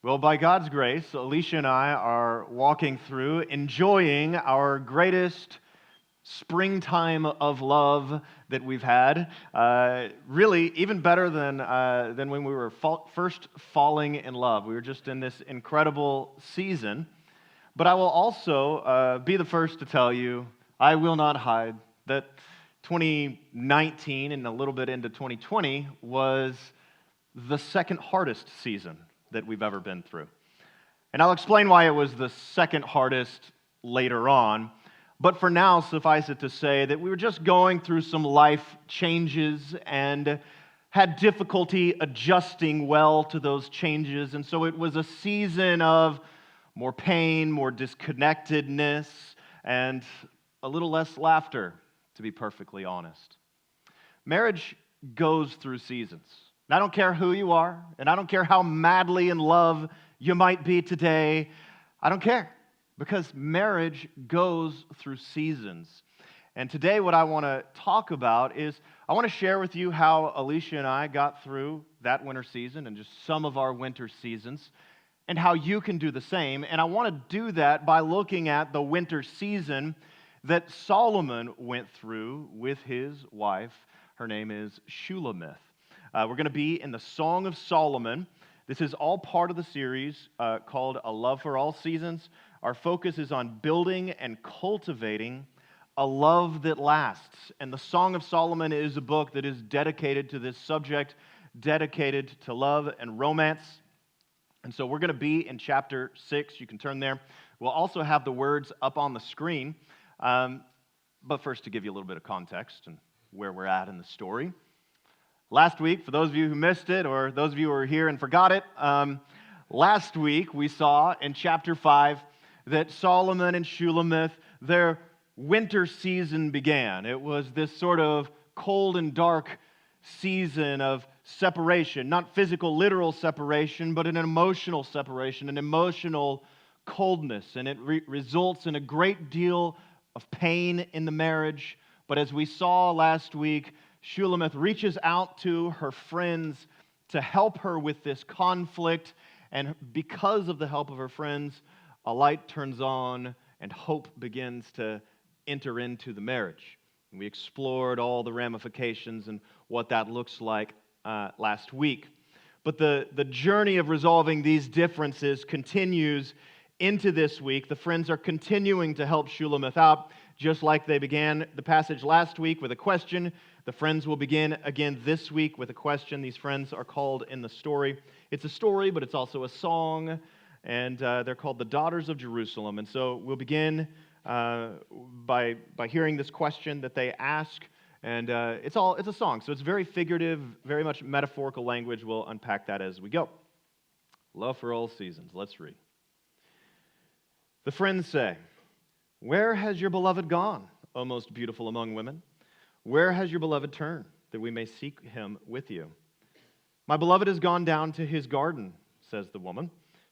Well, by God's grace, Alicia and I are walking through, enjoying our greatest springtime of love that we've had. Really, even better than when we were first falling in love. We were just in this incredible season. But I will also be the first to tell you, I will not hide that 2019 and a little bit into 2020 was the second hardest season that we've ever been through. And I'll explain why it was the second hardest later on. But for now, suffice it to say that we were just going through some life changes and had difficulty adjusting well to those changes. And so it was a season of more pain, more disconnectedness, and a little less laughter, to be perfectly honest. Marriage goes through seasons. And I don't care who you are, and I don't care how madly in love you might be today. I don't care, because marriage goes through seasons. And today what I want to talk about is I want to share with you how Alicia and I got through that winter season and just some of our winter seasons, and how you can do the same. And I want to do that by looking at the winter season that Solomon went through with his wife. Her name is Shulamith. We're going to be in the Song of Solomon. This is all part of the series called A Love for All Seasons. Our focus is on building and cultivating a love that lasts. And the Song of Solomon is a book that is dedicated to this subject, dedicated to love and romance. And so we're going to be in chapter 6. You can turn there. We'll also have the words up on the screen. But first, to give you a little bit of context and where we're at in the story. Last week, for those of you who missed it, or those of you who were here and forgot it, last week we saw in chapter 5 that Solomon and Shulamith, their winter season began. It was this sort of cold and dark season of separation, not physical, literal separation, but an emotional separation, an emotional coldness, and it results in a great deal of pain in the marriage. But as we saw last week, Shulamith reaches out to her friends to help her with this conflict, and because of the help of her friends, a light turns on and hope begins to enter into the marriage. And we explored all the ramifications and what that looks like last week. But the journey of resolving these differences continues into this week. The friends are continuing to help Shulamith out, just like they began the passage last week with a question. The friends will begin again this week with a question. These friends are called in the story. It's a story, but it's also a song, and they're called the Daughters of Jerusalem. And so we'll begin by hearing this question that they ask, and it's a song, so it's very figurative, very much metaphorical language. We'll unpack that as we go. Love for all seasons. Let's read. The friends say, "Where has your beloved gone, O most beautiful among women? Where has your beloved turned, that we may seek him with you?" "My beloved has gone down to his garden," says the woman,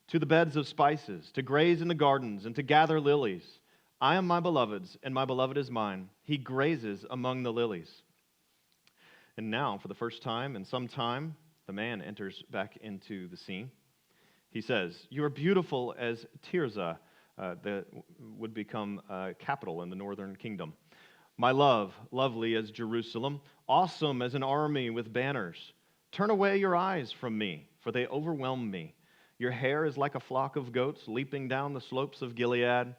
"to the beds of spices, to graze in the gardens, and to gather lilies. I am my beloved's, and my beloved is mine. He grazes among the lilies." And now, for the first time in some time, the man enters back into the scene. He says, "You are beautiful as Tirzah," that would become capital in the northern kingdom. "My love, lovely as Jerusalem, awesome as an army with banners. Turn away your eyes from me, for they overwhelm me. Your hair is like a flock of goats leaping down the slopes of Gilead.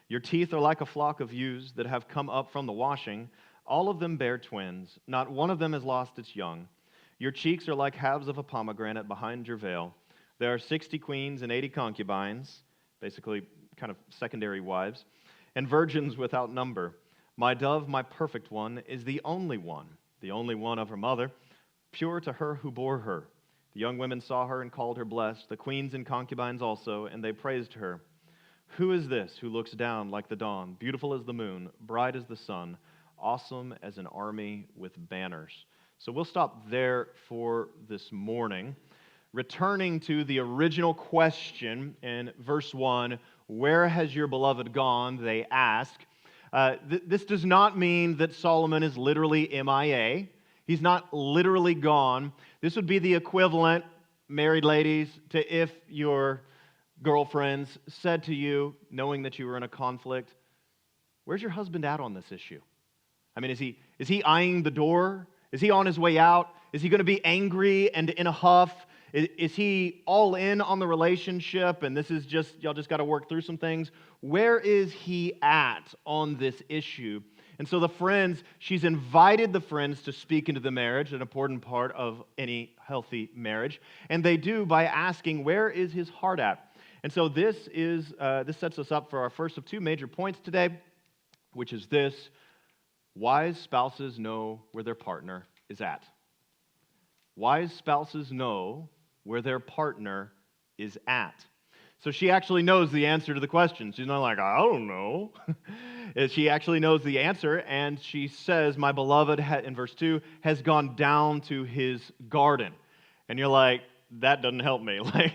Your teeth are like a flock of ewes that have come up from the washing. All of them bear twins. Not one of them has lost its young. Your cheeks are like halves of a pomegranate behind your veil. There are 60 queens and 80 concubines," basically kind of secondary wives, "and virgins without number. My dove, my perfect one, is the only one of her mother, pure to her who bore her. The young women saw her and called her blessed, the queens and concubines also, and they praised her. Who is this who looks down like the dawn, beautiful as the moon, bright as the sun, awesome as an army with banners?" So we'll stop there for this morning. Returning to the original question in verse 1, "Where has your beloved gone?" they ask. This does not mean that Solomon is literally MIA. He's not literally gone. This would be the equivalent married ladies, to if your girlfriends said to you, knowing that you were in a conflict, where's your husband at on this issue? I mean, is he eyeing the door? Is he on his way out? Is he going to be angry and in a huff? Is he all in on the relationship and this is just, y'all just got to work through some things? Where is he at on this issue? And so the friends, she's invited the friends to speak into the marriage, an important part of any healthy marriage. And they do by asking, where is his heart at? And so this sets us up for our first of two major points today, which is this: wise spouses know where their partner is at. Wise spouses know where their partner is at. So she actually knows the answer to the question. She's not like, I don't know. She actually knows the answer, and she says, my beloved, in verse 2, has gone down to his garden. And you're like, that doesn't help me. Like,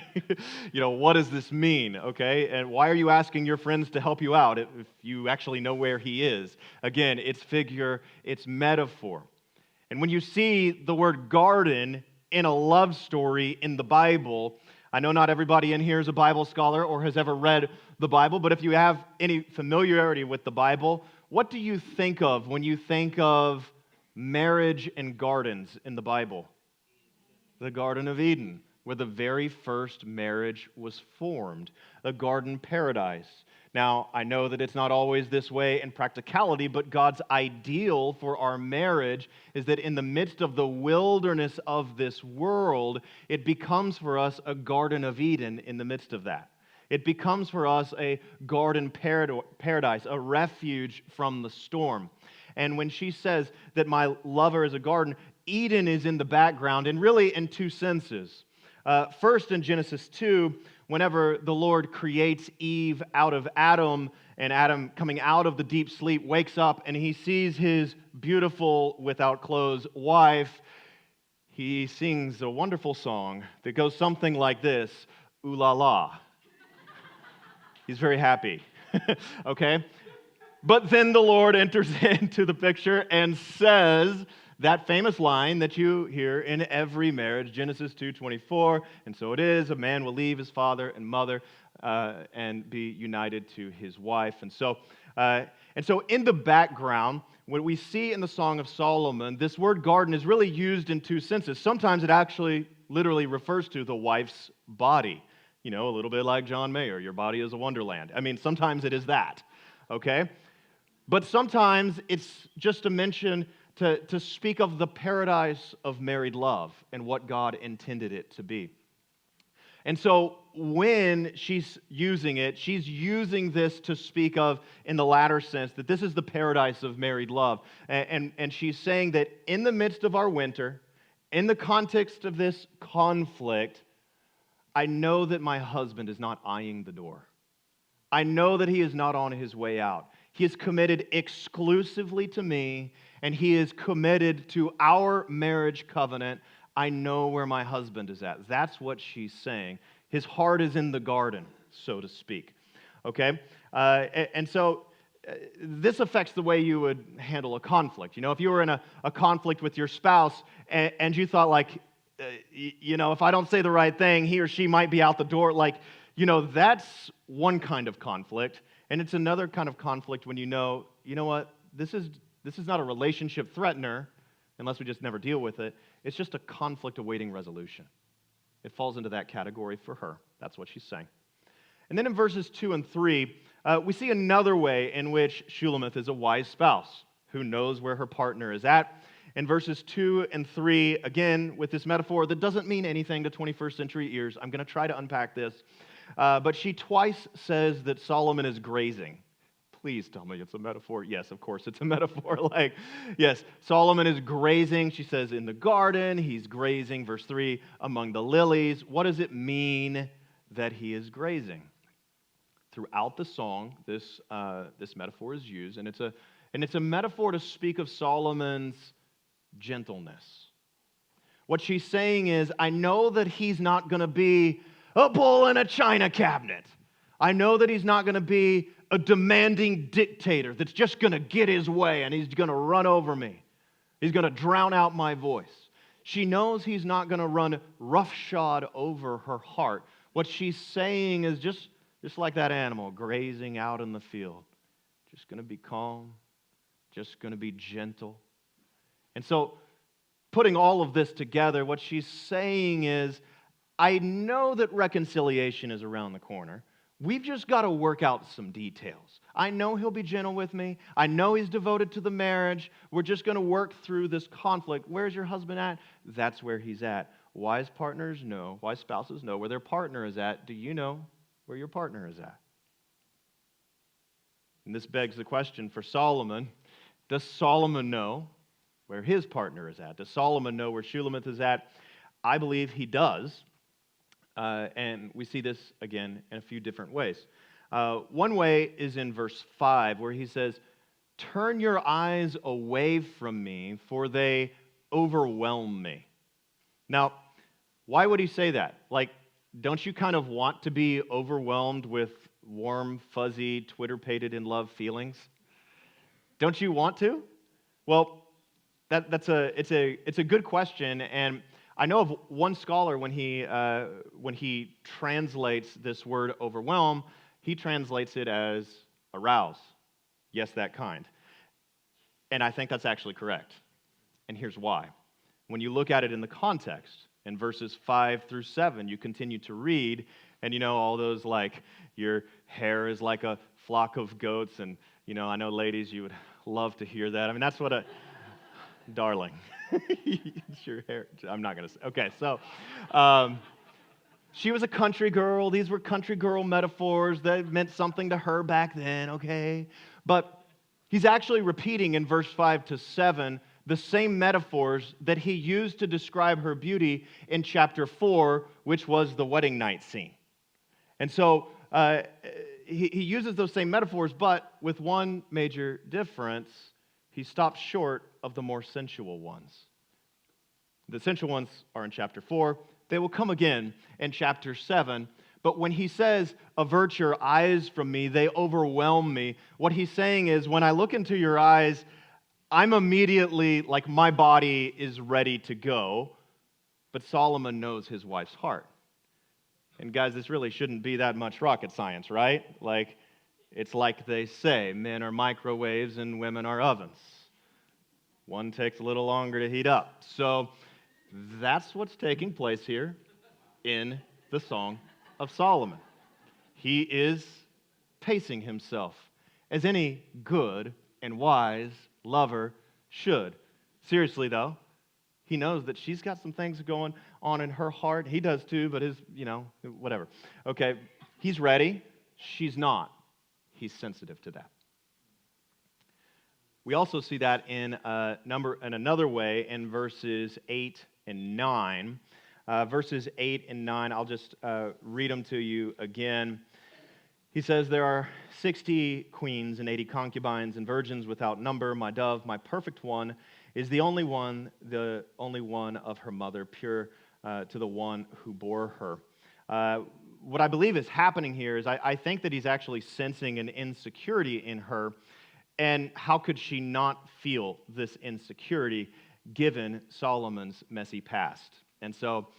what does this mean, okay? And why are you asking your friends to help you out if you actually know where he is? Again, it's figure, it's metaphor. And when you see the word garden in a love story in the Bible, I know not everybody in here is a Bible scholar or has ever read the Bible, but if you have any familiarity with the Bible, what do you think of when you think of marriage and gardens in the Bible? The Garden of Eden, where the very first marriage was formed, a garden paradise. Now, I know that it's not always this way in practicality, but God's ideal for our marriage is that in the midst of the wilderness of this world, it becomes for us a Garden of Eden in the midst of that. It becomes for us a garden paradise, a refuge from the storm. And when she says that my lover is a garden, Eden is in the background, and really in two senses. First, in Genesis 2, whenever the Lord creates Eve out of Adam, and Adam, coming out of the deep sleep, wakes up and he sees his beautiful, without clothes, wife, he sings a wonderful song that goes something like this: ooh la la. He's very happy, okay? But then the Lord enters into the picture and says that famous line that you hear in every marriage, Genesis 2:24, and so it is, a man will leave his father and mother and be united to his wife. And so in the background, what we see in the Song of Solomon, this word garden is really used in two senses. Sometimes it actually literally refers to the wife's body. A little bit like John Mayer, your body is a wonderland. I mean, sometimes it is that, okay? But sometimes it's just a mention to speak of the paradise of married love and what God intended it to be. And so when she's using it, she's using this to speak of, in the latter sense, that this is the paradise of married love. And she's saying that in the midst of our winter, in the context of this conflict, I know that my husband is not eyeing the door. I know that he is not on his way out. He is committed exclusively to me, and he is committed to our marriage covenant. I know where my husband is at. That's what she's saying. His heart is in the garden, so to speak. Okay? And so this affects the way you would handle a conflict. If you were in a conflict with your spouse and you thought, like, if I don't say the right thing, he or she might be out the door. That's one kind of conflict. And it's another kind of conflict when you know what, this is not a relationship threatener, unless we just never deal with it. It's just a conflict awaiting resolution. It falls into that category for her. That's what she's saying. And then in verses 2 and 3, we see another way in which Shulamith is a wise spouse who knows where her partner is at. In verses 2 and 3, again, with this metaphor that doesn't mean anything to 21st century ears, I'm going to try to unpack this. But she twice says that Solomon is grazing. Please tell me it's a metaphor. Yes, of course, it's a metaphor. Yes, Solomon is grazing. She says in the garden, he's grazing. Verse 3, among the lilies. What does it mean that he is grazing? Throughout the song, this metaphor is used, and it's a metaphor to speak of Solomon's gentleness. What she's saying is, I know that he's not going to be a bull in a china cabinet. I know that he's not going to be a demanding dictator that's just going to get his way and he's going to run over me. He's going to drown out my voice. She knows he's not going to run roughshod over her heart. What she's saying is just like that animal grazing out in the field. Just going to be calm, just going to be gentle. And so, putting all of this together, what she's saying is, I know that reconciliation is around the corner. We've just got to work out some details. I know he'll be gentle with me. I know he's devoted to the marriage. We're just going to work through this conflict. Where's your husband at? That's where he's at. Wise partners know, wise spouses know where their partner is at. Do you know where your partner is at? And this begs the question for Solomon. Does Solomon know where his partner is at? Does Solomon know where Shulamith is at? I believe he does. And we see this again in a few different ways. One way is in verse 5, where he says, "Turn your eyes away from me, for they overwhelm me." Now, why would he say that? Like, don't you kind of want to be overwhelmed with warm, fuzzy, Twitter-pated in love feelings? Don't you want to? Well, it's a good question, and I know of one scholar when he translates this word overwhelm, he translates it as arouse. Yes, that kind. And I think that's actually correct. And here's why. When you look at it in the context, in verses 5 through 7, you continue to read, and you know all those like, your hair is like a flock of goats, and you know, I know ladies, you would love to hear that. I mean, that's what a darling. It's your hair. I'm not going to say. Okay, so she was a country girl. These were country girl metaphors that meant something to her back then, okay? But he's actually repeating in verse 5 to 7 the same metaphors that he used to describe her beauty in chapter 4, which was the wedding night scene. And so he uses those same metaphors, but with one major difference. He stops short of the more sensual ones. The sensual ones are in chapter 4. They will come again in chapter 7. But when he says, "Avert your eyes from me, they overwhelm me," what he's saying is, when I look into your eyes, I'm immediately, like, my body is ready to go. But Solomon knows his wife's heart. And guys, this really shouldn't be that much rocket science, right? Like, it's like they say, men are microwaves and women are ovens. One takes a little longer to heat up. So that's what's taking place here in the Song of Solomon. He is pacing himself as any good and wise lover should. Seriously, though, he knows that she's got some things going on in her heart. He does too, but whatever. Okay, he's ready. She's not. He's sensitive to that. We also see that in another way in verses 8 and 9. Verses 8 and 9, I'll just read them to you again. He says, "There are 60 queens and 80 concubines and virgins without number. My dove, my perfect one, is the only one of her mother, pure to the one who bore her." What I believe is happening here is I think that he's actually sensing an insecurity in her. And how could she not feel this insecurity given Solomon's messy past? And so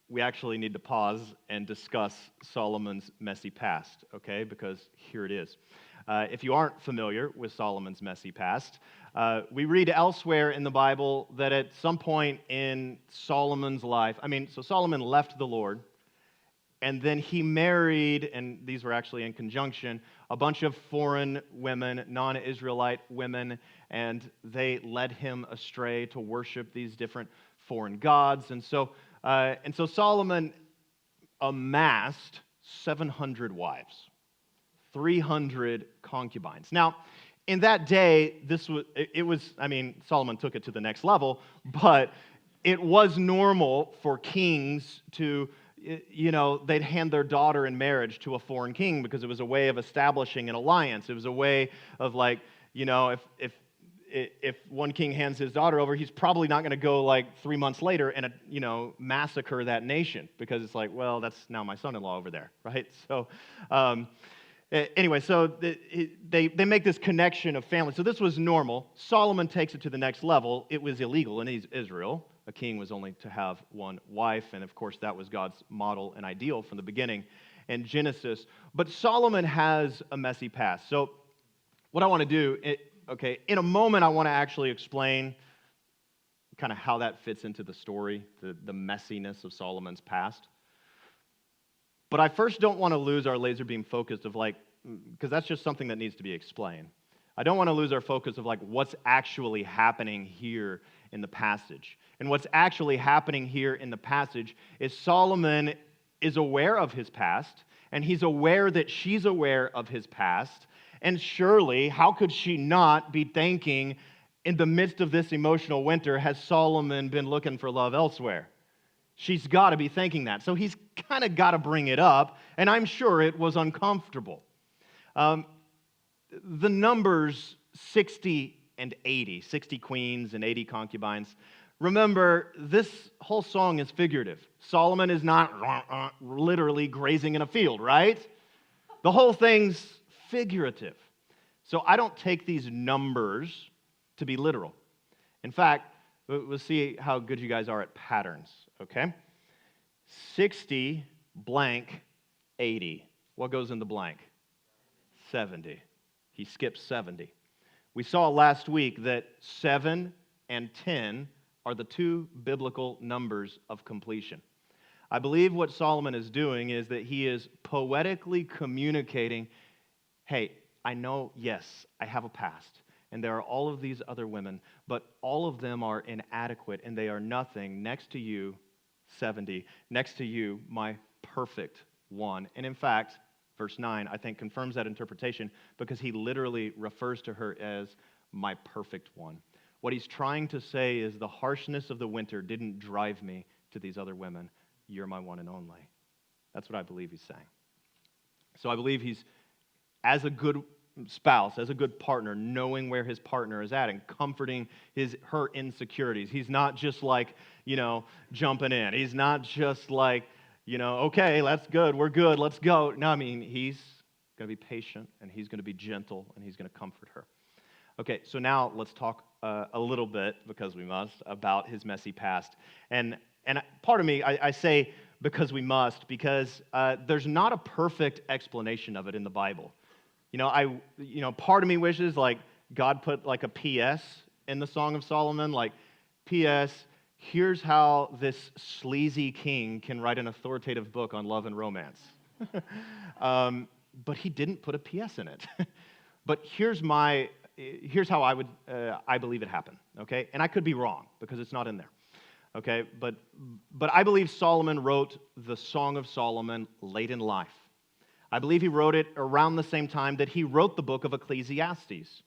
we actually need to pause and discuss Solomon's messy past, okay? Because here it is. If you aren't familiar with Solomon's messy past, we read elsewhere in the Bible that at some point in Solomon's life, so Solomon left the Lord, and then he married, and these were actually in conjunction, a bunch of foreign women, non-Israelite women, and they led him astray to worship these different foreign gods. And so Solomon amassed 700 wives, 300 concubines. Now, in that day, Solomon took it to the next level, but it was normal for kings to, they'd hand their daughter in marriage to a foreign king because it was a way of establishing an alliance. It was a way of, like, if one king hands his daughter over, he's probably not going to go, like, 3 months later and, massacre that nation because it's like, well, that's now my son-in-law over there, right? So, anyway, so they make this connection of family. So this was normal. Solomon takes it to the next level. It was illegal in Israel, a king was only to have one wife, and of course that was God's model and ideal from the beginning in Genesis. But Solomon has a messy past. So what I want to do, in a moment I want to actually explain kind of how that fits into the story, the messiness of Solomon's past. But I first don't want to lose our laser beam focus of because that's just something that needs to be explained. I don't want to lose our focus of what's actually happening here in the passage. And what's actually happening here in the passage is Solomon is aware of his past, and he's aware that she's aware of his past. And surely, how could she not be thinking, in the midst of this emotional winter, has Solomon been looking for love elsewhere? She's got to be thinking that. So he's kind of got to bring it up, and I'm sure it was uncomfortable. The numbers 60 and 80, 60 queens and 80 concubines. Remember, this whole song is figurative. Solomon is not literally grazing in a field, right? The whole thing's figurative. So I don't take these numbers to be literal. In fact, we'll see how good you guys are at patterns, okay? 60 blank 80. What goes in the blank? 70. He skips 70. We saw last week that 7 and 10 are the two biblical numbers of completion. I believe what Solomon is doing is that he is poetically communicating, hey, I know, yes, I have a past, and there are all of these other women, but all of them are inadequate, and they are nothing next to you, 70, next to you, my perfect one. And in fact, verse 9, I think, confirms that interpretation because he literally refers to her as my perfect one. What he's trying to say is the harshness of the winter didn't drive me to these other women. You're my one and only. That's what I believe he's saying. So I believe he's, as a good spouse, as a good partner, knowing where his partner is at and comforting her insecurities. He's not just jumping in. He's not just okay, that's good, we're good, let's go. No, I mean, he's going to be patient, and he's going to be gentle, and he's going to comfort her. Okay, so now let's talk a little bit, because we must, about his messy past. And part of me, I say because we must, because there's not a perfect explanation of it in the Bible. Part of me wishes God put a P.S. in the Song of Solomon, P.S., here's how this sleazy king can write an authoritative book on love and romance. But he didn't put a P.S. in it. But here's how I believe it happened, okay? And I could be wrong because it's not in there, okay? But I believe Solomon wrote the Song of Solomon late in life. I believe he wrote it around the same time that he wrote the book of Ecclesiastes.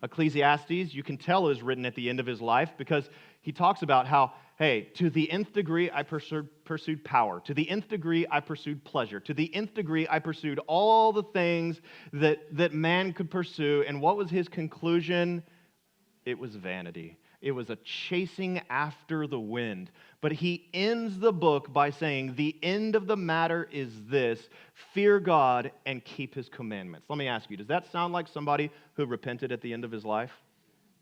Ecclesiastes, you can tell, is written at the end of his life because he talks about how, hey, to the nth degree I pursued power. To the nth degree I pursued pleasure. To the nth degree I pursued all the things that man could pursue. And what was his conclusion? It was vanity. It was a chasing after the wind. But he ends the book by saying, the end of the matter is this: fear God and keep his commandments. Let me ask you, does that sound like somebody who repented at the end of his life?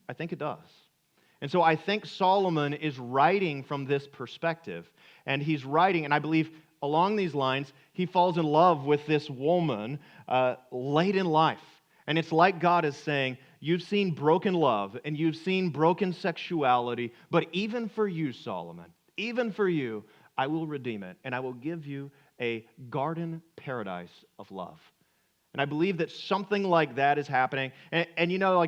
I think it does. And so I think Solomon is writing from this perspective. And he's writing, and I believe along these lines, he falls in love with this woman late in life. And it's like God is saying, you've seen broken love and you've seen broken sexuality, but even for you, Solomon, even for you, I will redeem it, and I will give you a garden paradise of love. And I believe that something like that is happening. And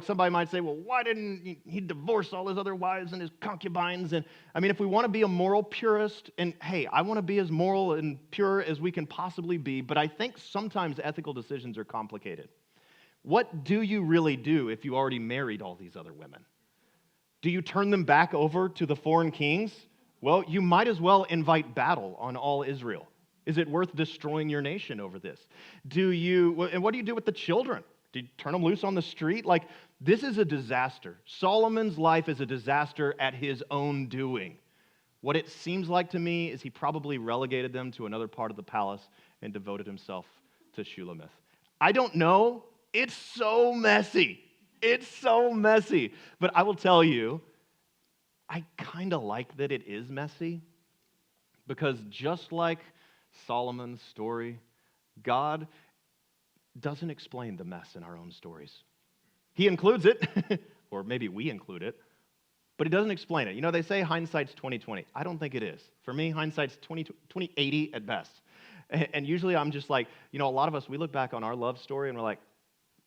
somebody might say, well, why didn't he divorce all his other wives and his concubines? And I mean, if we want to be a moral purist, and hey, I want to be as moral and pure as we can possibly be, but I think sometimes ethical decisions are complicated. What do you really do if you already married all these other women? Do you turn them back over to the foreign kings? Well, you might as well invite battle on all Israel. Is it worth destroying your nation over this? And what do you do with the children? Do you turn them loose on the street? This is a disaster. Solomon's life is a disaster at his own doing. What it seems like to me is he probably relegated them to another part of the palace and devoted himself to Shulamith. I don't know. It's so messy. It's so messy. But I will tell you, I kind of like that it is messy, because just like Solomon's story, God doesn't explain the mess in our own stories. He includes it, or maybe we include it, but he doesn't explain it. You know, they say hindsight's 20/20. I don't think it is. For me, hindsight's 20/80 at best. And usually I'm just like, you know, a lot of us, we look back on our love story and we're like,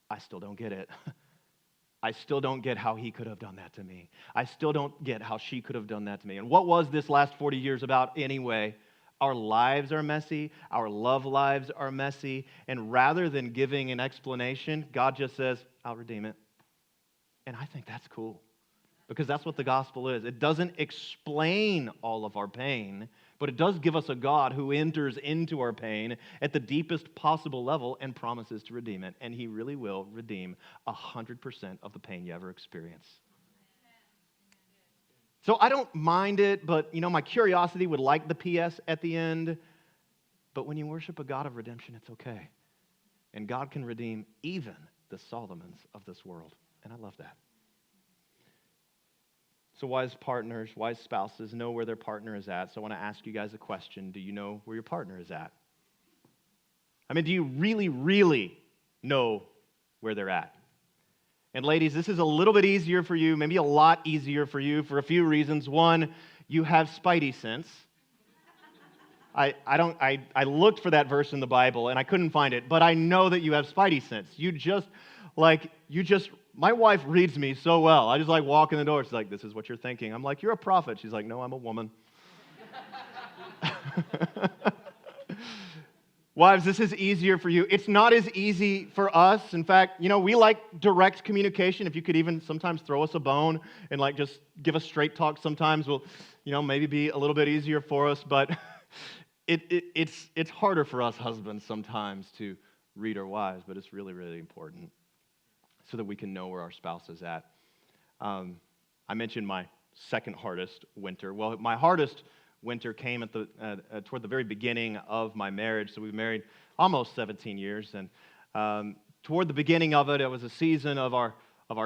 I still don't get it. I still don't get how he could have done that to me. I still don't get how she could have done that to me. And what was this last 40 years about anyway? Our lives are messy. Our love lives are messy. And rather than giving an explanation, God just says, I'll redeem it. And I think that's cool, because that's what the gospel is. It doesn't explain all of our pain, but it does give us a God who enters into our pain at the deepest possible level and promises to redeem it. And he really will redeem 100% of the pain you ever experience. So I don't mind it, but you know, my curiosity would like the PS at the end. But when you worship a God of redemption, it's okay. And God can redeem even the Solomons of this world. And I love that. So wise partners, wise spouses know where their partner is at. So I want to ask you guys a question. Do you know where your partner is at? I mean, do you really, really know where they're at? And ladies, this is a little bit easier for you, maybe a lot easier for you for a few reasons. One, you have spidey sense. I looked for that verse in the Bible and I couldn't find it, but I know that you have spidey sense. My wife reads me so well. I just like walk in the door. She's like, this is what you're thinking. I'm like, you're a prophet. She's like, no, I'm a woman. Wives, this is easier for you. It's not as easy for us. In fact, you know, we like direct communication. If you could even sometimes throw us a bone and like just give us straight talk sometimes, will, you know, maybe be a little bit easier for us. But it's harder for us husbands sometimes to read our wives, but it's really, really important so that we can know where our spouse is at. I mentioned my second hardest winter. Well, my hardest winter came at toward the very beginning of my marriage. So we've married almost 17 years, and toward the beginning of it, it was a season of our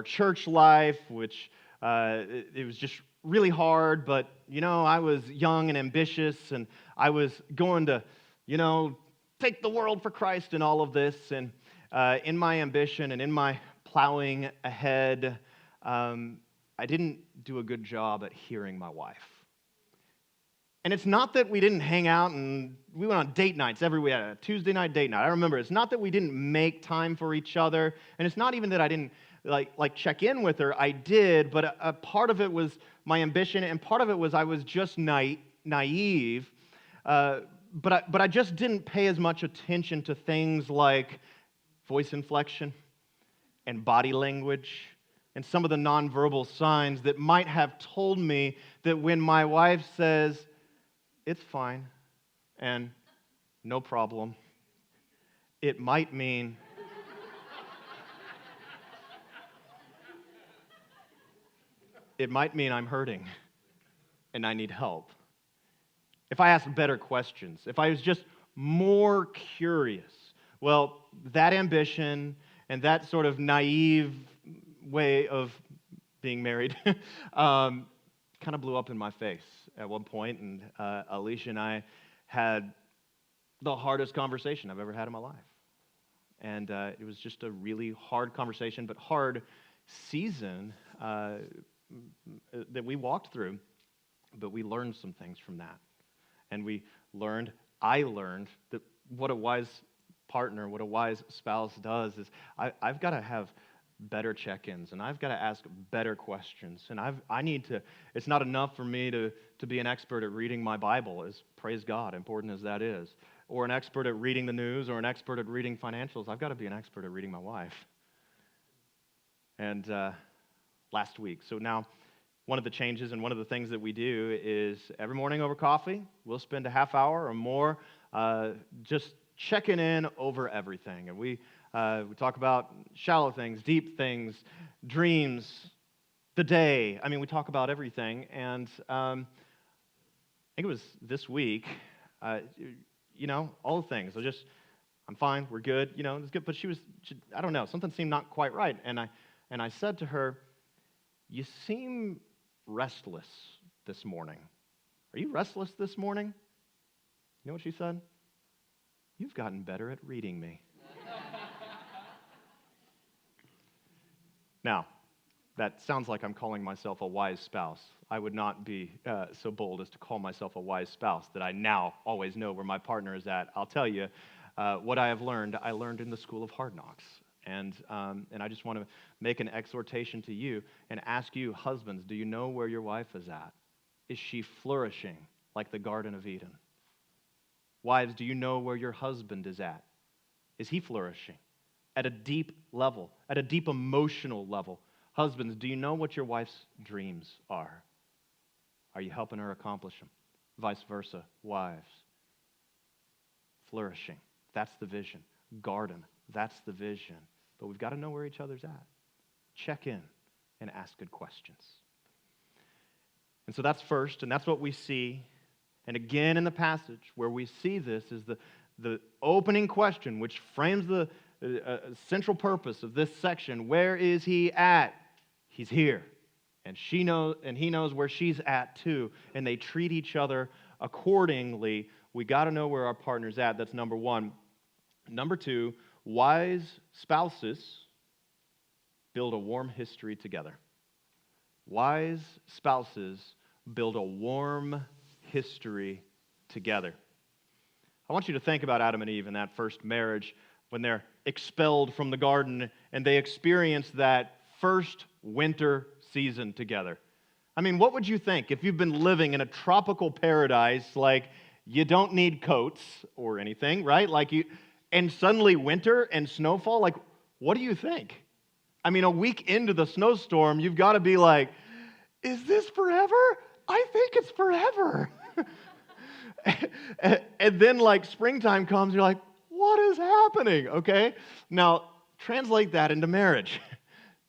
church life, which it was just really hard. But you know, I was young and ambitious, and I was going to, you know, take the world for Christ and all of this. And in my ambition and in my plowing ahead, I didn't do a good job at hearing my wife. And it's not that we didn't hang out and we went on date nights we had a Tuesday night date night. I remember it's not that we didn't make time for each other, and it's not even that I didn't like check in with her. I did, but a part of it was my ambition, and part of it was I was just naive. But I just didn't pay as much attention to things like voice inflection and body language and some of the nonverbal signs that might have told me that when my wife says, it's fine, and no problem, it might mean I'm hurting and I need help. If I asked better questions, if I was just more curious, well, that ambition and that sort of naive way of being married kind of blew up in my face at one point, and Alicia and I had the hardest conversation I've ever had in my life. And it was just a really hard conversation, but hard season that we walked through, but we learned some things from that. And I learned that what a wise partner, what a wise spouse does is I've got to have better check-ins, and I've got to ask better questions. And it's not enough for me to be an expert at reading my Bible, as praise God, important as that is, or an expert at reading the news, or an expert at reading financials. I've got to be an expert at reading my wife. And last week, so now one of the changes and one of the things that we do is every morning over coffee, we'll spend a half hour or more just checking in over everything. And we talk about shallow things, deep things, dreams, the day. I mean, we talk about everything. And I think it was this week, you know, all the things. I'm fine, we're good, you know, it's good. But I don't know, something seemed not quite right. And I said to her, you seem restless this morning. Are you restless this morning? You know what she said? You've gotten better at reading me. Now, that sounds like I'm calling myself a wise spouse. I would not be so bold as to call myself a wise spouse that I now always know where my partner is at. I'll tell you, what I learned in the school of hard knocks. And I just want to make an exhortation to you and ask you, husbands, do you know where your wife is at? Is she flourishing like the Garden of Eden? Wives, do you know where your husband is at? Is he flourishing at a deep level, at a deep emotional level? Husbands, do you know what your wife's dreams are? Are you helping her accomplish them? Vice versa, wives. Flourishing, that's the vision. Garden, that's the vision. But we've got to know where each other's at. Check in and ask good questions. And so that's first, and that's what we see. And again in the passage where we see this is the opening question, which frames the central purpose of this section. Where is he at? He's here. And she knows, and he knows where she's at too. And they treat each other accordingly. We got to know where our partner's at. That's number one. Number two, wise spouses build a warm history together. Wise spouses build a warm history together. I want you to think about Adam and Eve in that first marriage when they're expelled from the garden and they experience that first winter season together. I mean, what would you think if you've been living in a tropical paradise, like you don't need coats or anything, right? And suddenly winter and snowfall, like, what do you think? I mean, a week into the snowstorm, you've got to be like, is this forever? I think it's forever. And then springtime comes, you're like, what is happening? Okay? Now, translate that into marriage.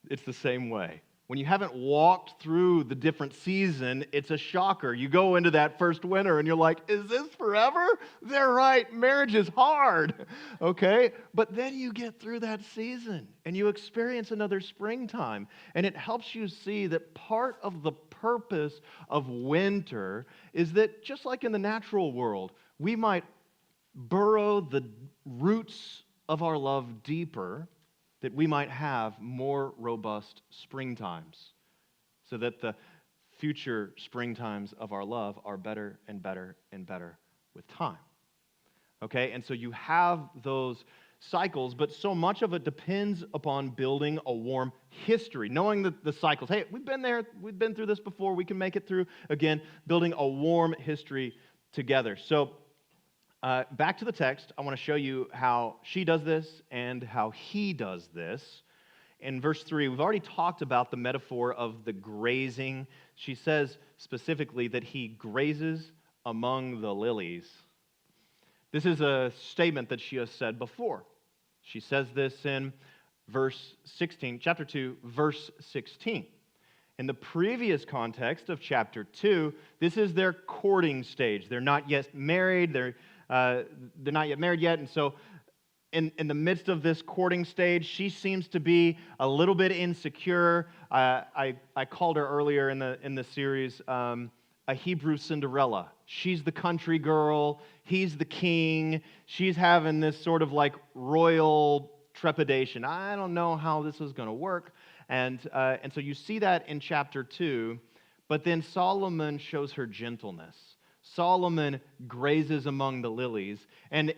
It's the same way. When you haven't walked through the different season, it's a shocker. You go into that first winter and you're like, is this forever? They're right, marriage is hard, okay? But then you get through that season and you experience another springtime, and it helps you see that part of the purpose of winter is that just like in the natural world, we might burrow the roots of our love deeper, that we might have more robust springtimes, so that the future springtimes of our love are better and better and better with time. Okay, and so you have those cycles, but so much of it depends upon building a warm history, knowing the cycles. Hey, we've been there, we've been through this before, we can make it through again, building a warm history together. So back to the text, I want to show you how she does this and how he does this. In verse 3, we've already talked about the metaphor of the grazing. She says specifically that he grazes among the lilies. This is a statement that she has said before. She says this in verse 16, chapter 2, verse 16. In the previous context of chapter 2, this is their courting stage. They're not yet married. They're not yet married yet, and so in the midst of this courting stage, she seems to be a little bit insecure. I called her earlier in the series a Hebrew Cinderella. She's the country girl. He's the king. She's having this sort of royal trepidation. I don't know how this is going to work, and so you see that in chapter 2. But then Solomon shows her gentleness. Solomon grazes among the lilies, and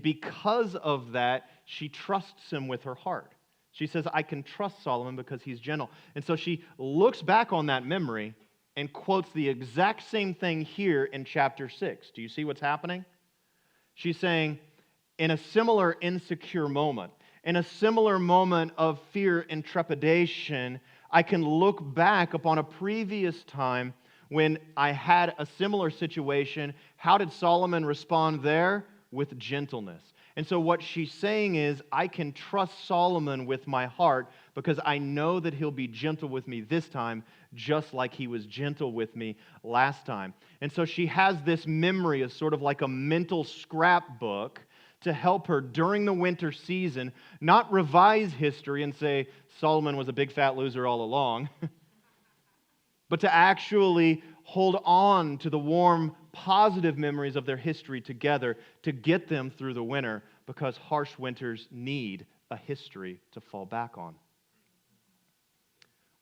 because of that, she trusts him with her heart. She says, I can trust Solomon because he's gentle. And so she looks back on that memory and quotes the exact same thing here in chapter 6. Do you see what's happening? She's saying, in a similar insecure moment, in a similar moment of fear and trepidation, I can look back upon a previous time when I had a similar situation. How did Solomon respond there? With gentleness. And so what she's saying is, I can trust Solomon with my heart because I know that he'll be gentle with me this time, just like he was gentle with me last time. And so she has this memory as sort of like a mental scrapbook to help her during the winter season, not revise history and say, Solomon was a big fat loser all along, but to actually hold on to the warm, positive memories of their history together to get them through the winter, because harsh winters need a history to fall back on.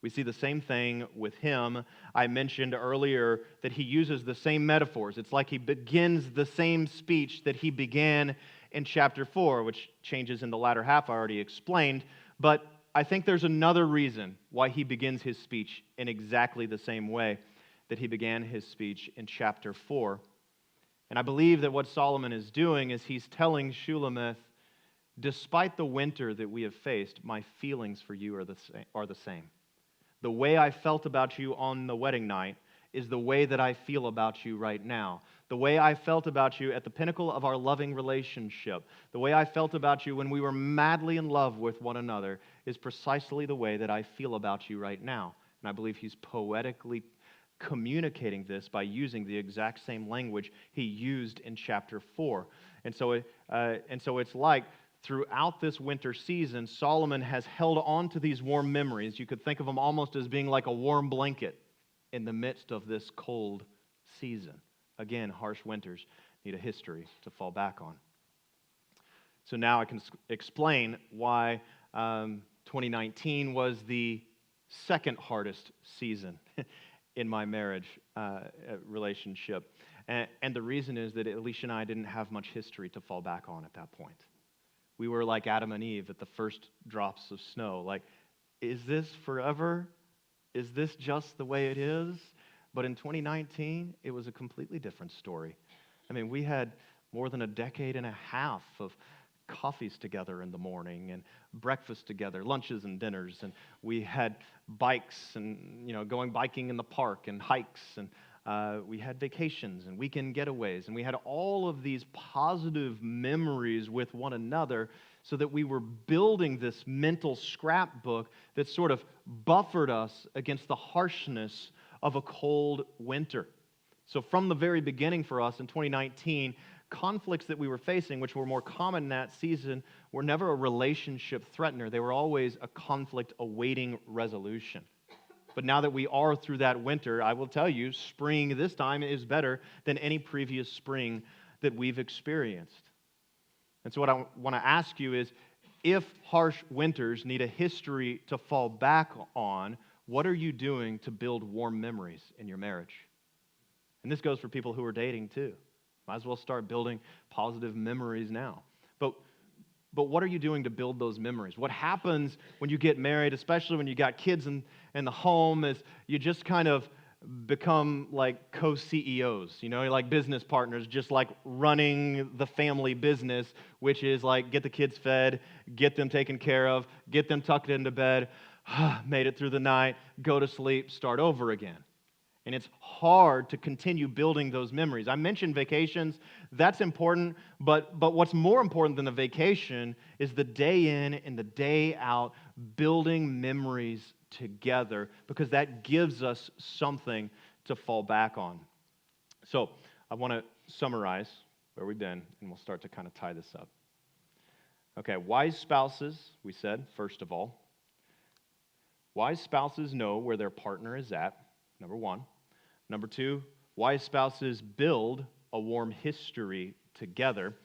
We see the same thing with him. I mentioned earlier that he uses the same metaphors. It's like he begins the same speech that he began in chapter 4, which changes in the latter half, I already explained. But I think there's another reason why he begins his speech in exactly the same way that he began his speech in chapter 4. And I believe that what Solomon is doing is he's telling Shulamith, despite the winter that we have faced, my feelings for you are the same. The way I felt about you on the wedding night is the way that I feel about you right now. The way I felt about you at the pinnacle of our loving relationship, the way I felt about you when we were madly in love with one another, is precisely the way that I feel about you right now. And I believe he's poetically communicating this by using the exact same language he used in chapter 4. And so it's like, throughout this winter season, Solomon has held on to these warm memories. You could think of them almost as being like a warm blanket in the midst of this cold season. Again, harsh winters need a history to fall back on. So now I can explain why 2019 was the second hardest season in my marriage relationship. And the reason is that Alicia and I didn't have much history to fall back on at that point. We were like Adam and Eve at the first drops of snow. Like, is this forever? Is this just the way it is? But in 2019, it was a completely different story. I mean, we had more than a decade and a half of coffees together in the morning and breakfast together, lunches and dinners, and we had bikes and, going biking in the park and hikes, and we had vacations and weekend getaways, and we had all of these positive memories with one another, so that we were building this mental scrapbook that sort of buffered us against the harshness of a cold winter. So from the very beginning for us in 2019, conflicts that we were facing, which were more common in that season, were never a relationship threatener. They were always a conflict awaiting resolution. But now that we are through that winter, I will tell you, spring this time is better than any previous spring that we've experienced. And so what I want to ask you is, if harsh winters need a history to fall back on, what are you doing to build warm memories in your marriage? And this goes for people who are dating too. Might as well start building positive memories now. But what are you doing to build those memories? What happens when you get married, especially when you got kids in the home, is you just kind of become like co-CEOs, like business partners, just like running the family business, which is like get the kids fed, get them taken care of, get them tucked into bed, made it through the night, go to sleep, start over again. And it's hard to continue building those memories. I mentioned vacations. That's important, but what's more important than the vacation is the day in and the day out building memories together, because that gives us something to fall back on. So I want to summarize where we've been, and we'll start to kind of tie this up. Okay, wise spouses, we said, first of all. Wise spouses know where their partner is at, number one. Number two, wise spouses build a warm history together.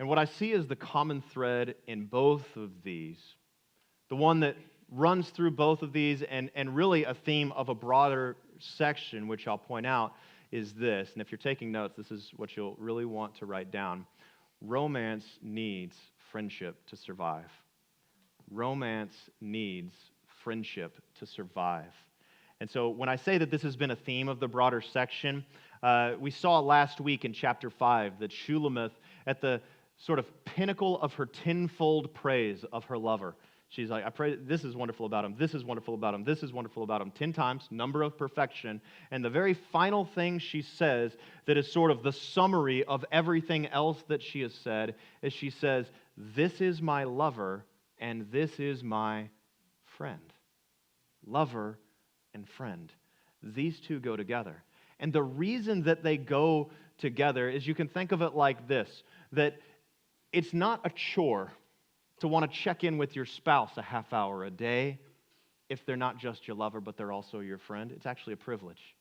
And what I see is the common thread in both of these, the one that runs through both of these, and really a theme of a broader section, which I'll point out, is this. And if you're taking notes, this is what you'll really want to write down. Romance needs friendship to survive. Romance needs friendship to survive. And so when I say that this has been a theme of the broader section, we saw last week in chapter 5 that Shulamith, at the sort of pinnacle of her tenfold praise of her lover, she's like, I pray this is wonderful about him, this is wonderful about him, this is wonderful about him, 10 times, number of perfection. And the very final thing she says that is sort of the summary of everything else that she has said is she says, this is my lover and this is my friend. Lover and friend. These two go together. And the reason that they go together is, you can think of it like this, that it's not a chore to want to check in with your spouse a half hour a day. if they're not just your lover, but they're also your friend. It's actually a privilege.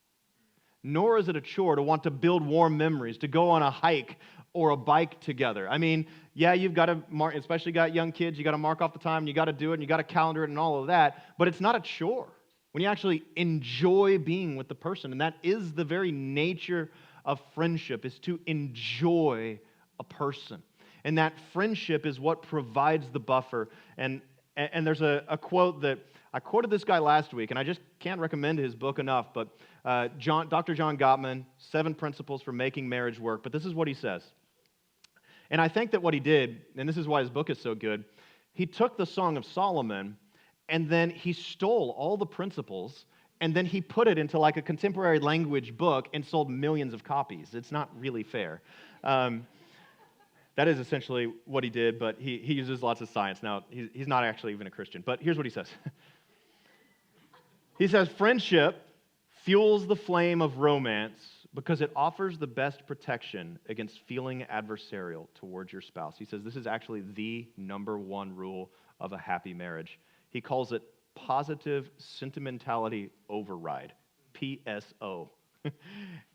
Nor is it a chore to want to build warm memories, to go on a hike or a bike together. I mean, yeah, you've got to mark, especially got young kids, you got to mark off the time, and you got to do it, and you got to calendar it and all of that, but it's not a chore when you actually enjoy being with the person, and that is the very nature of friendship, is to enjoy a person. And that friendship is what provides the buffer. And there's a quote that I quoted this guy last week, and I just can't recommend his book enough, but Dr. John Gottman, 7 Principles for Making Marriage Work, but this is what he says. And I think that what he did, and this is why his book is so good, he took the Song of Solomon, and then he stole all the principles, and then he put it into like a contemporary language book and sold millions of copies. It's not really fair. That is essentially what he did, but he uses lots of science. Now, he's not actually even a Christian, but here's what he says. He says, friendship fuels the flame of romance because it offers the best protection against feeling adversarial towards your spouse. He says this is actually the number one rule of a happy marriage. He calls it positive sentimentality override, PSO.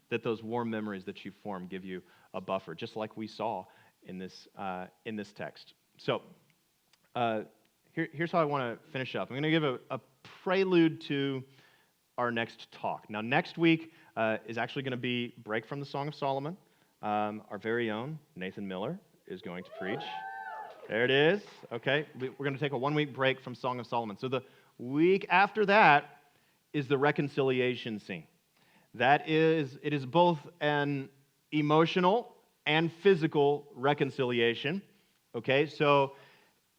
That those warm memories that you form give you a buffer, just like we saw in this text. So here's how I want to finish up. I'm going to give a prelude to our next talk. Now, next week is actually going to be break from the Song of Solomon. Our very own Nathan Miller is going to preach. There it is. Okay, we're going to take a 1-week break from Song of Solomon. So the week after that is the reconciliation scene. It is both an emotional and physical reconciliation. Okay, so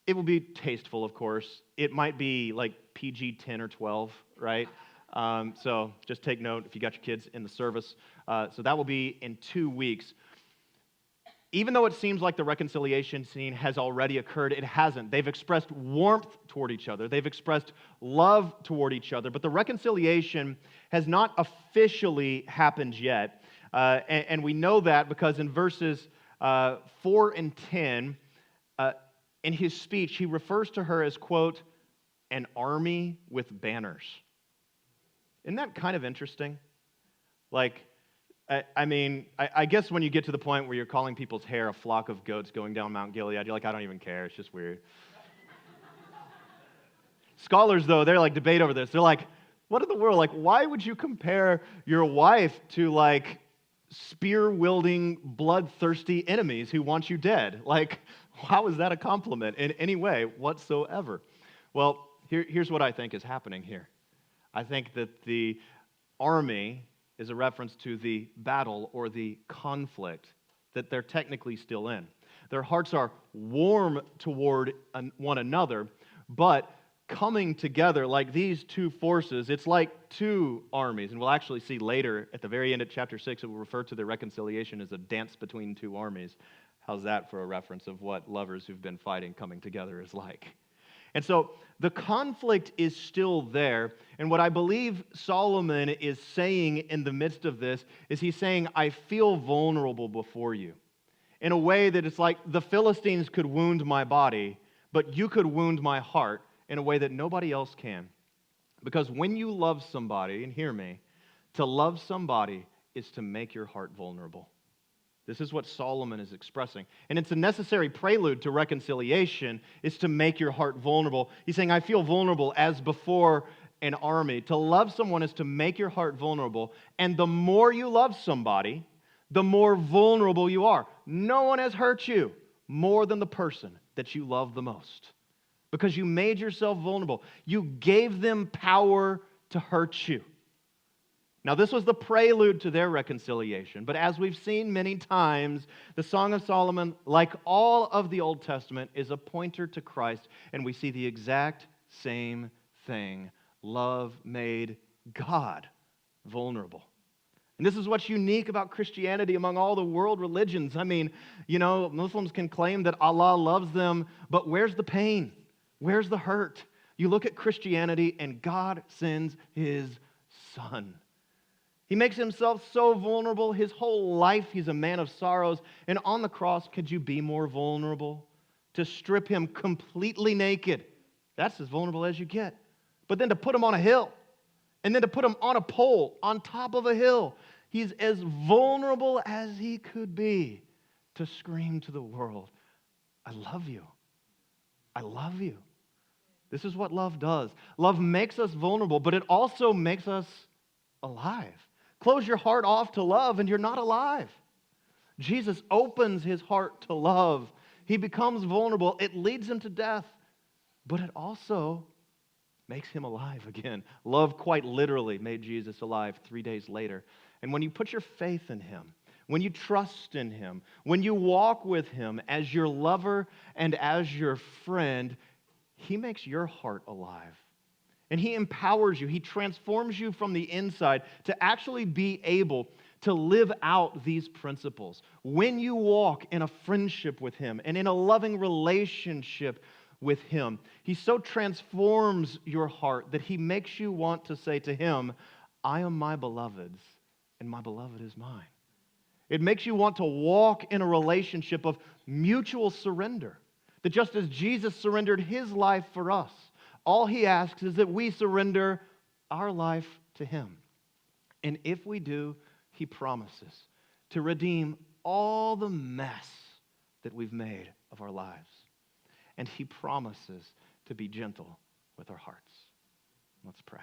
it will be tasteful, of course. It might be like PG 10 or 12, right? So just take note if you got your kids in the service. So that will be in 2 weeks. Even though it seems like the reconciliation scene has already occurred, it hasn't. They've expressed warmth toward each other. They've expressed love toward each other. But the reconciliation has not officially happened yet. And we know that because in verses 4 and 10, in his speech, he refers to her as, quote, an army with banners. Isn't that kind of interesting? Like, I guess when you get to the point where you're calling people's hair a flock of goats going down Mount Gilead, you're like, I don't even care. It's just weird. Scholars, though, they're like debate over this. They're like, what in the world? Like, why would you compare your wife to like spear-wielding, bloodthirsty enemies who want you dead? Like, how is that a compliment in any way whatsoever? Well, here's what I think is happening here. I think that the army is a reference to the battle or the conflict that they're technically still in. Their hearts are warm toward one another, but coming together like these two forces, it's like two armies. And we'll actually see later at the very end of chapter 6, it will refer to the reconciliation as a dance between two armies. How's that for a reference of what lovers who've been fighting coming together is like? And so the conflict is still there. And what I believe Solomon is saying in the midst of this is he's saying, I feel vulnerable before you. In a way that it's like the Philistines could wound my body, but you could wound my heart in a way that nobody else can. Because when you love somebody, and hear me, to love somebody is to make your heart vulnerable. This is what Solomon is expressing. And it's a necessary prelude to reconciliation, is to make your heart vulnerable. He's saying, I feel vulnerable as before an army. To love someone is to make your heart vulnerable. And the more you love somebody, the more vulnerable you are. No one has hurt you more than the person that you love the most. Because you made yourself vulnerable. You gave them power to hurt you. Now, this was the prelude to their reconciliation, but as we've seen many times, the Song of Solomon, like all of the Old Testament, is a pointer to Christ, and we see the exact same thing. Love made God vulnerable. And this is what's unique about Christianity among all the world religions. I mean, you know, Muslims can claim that Allah loves them, but where's the pain? Where's the hurt? You look at Christianity, and God sends His Son. He makes himself so vulnerable. His whole life, he's a man of sorrows. And on the cross, could you be more vulnerable? To strip him completely naked. That's as vulnerable as you get. but then to put him on a hill, and then to put him on a pole, on top of a hill. He's as vulnerable as he could be to scream to the world, I love you. I love you. This is what love does. Love makes us vulnerable, but it also makes us alive. Close your heart off to love, and you're not alive. Jesus opens his heart to love. He becomes vulnerable. It leads him to death, but it also makes him alive again. Love quite literally made Jesus alive 3 days later. And when you put your faith in him, when you trust in him, when you walk with him as your lover and as your friend, he makes your heart alive. And he empowers you. He transforms you from the inside to actually be able to live out these principles. When you walk in a friendship with him and in a loving relationship with him, he so transforms your heart that he makes you want to say to him, I am my beloved's, and my beloved is mine. It makes you want to walk in a relationship of mutual surrender. That just as Jesus surrendered his life for us, all he asks is that we surrender our life to him. And if we do, he promises to redeem all the mess that we've made of our lives. And he promises to be gentle with our hearts. Let's pray.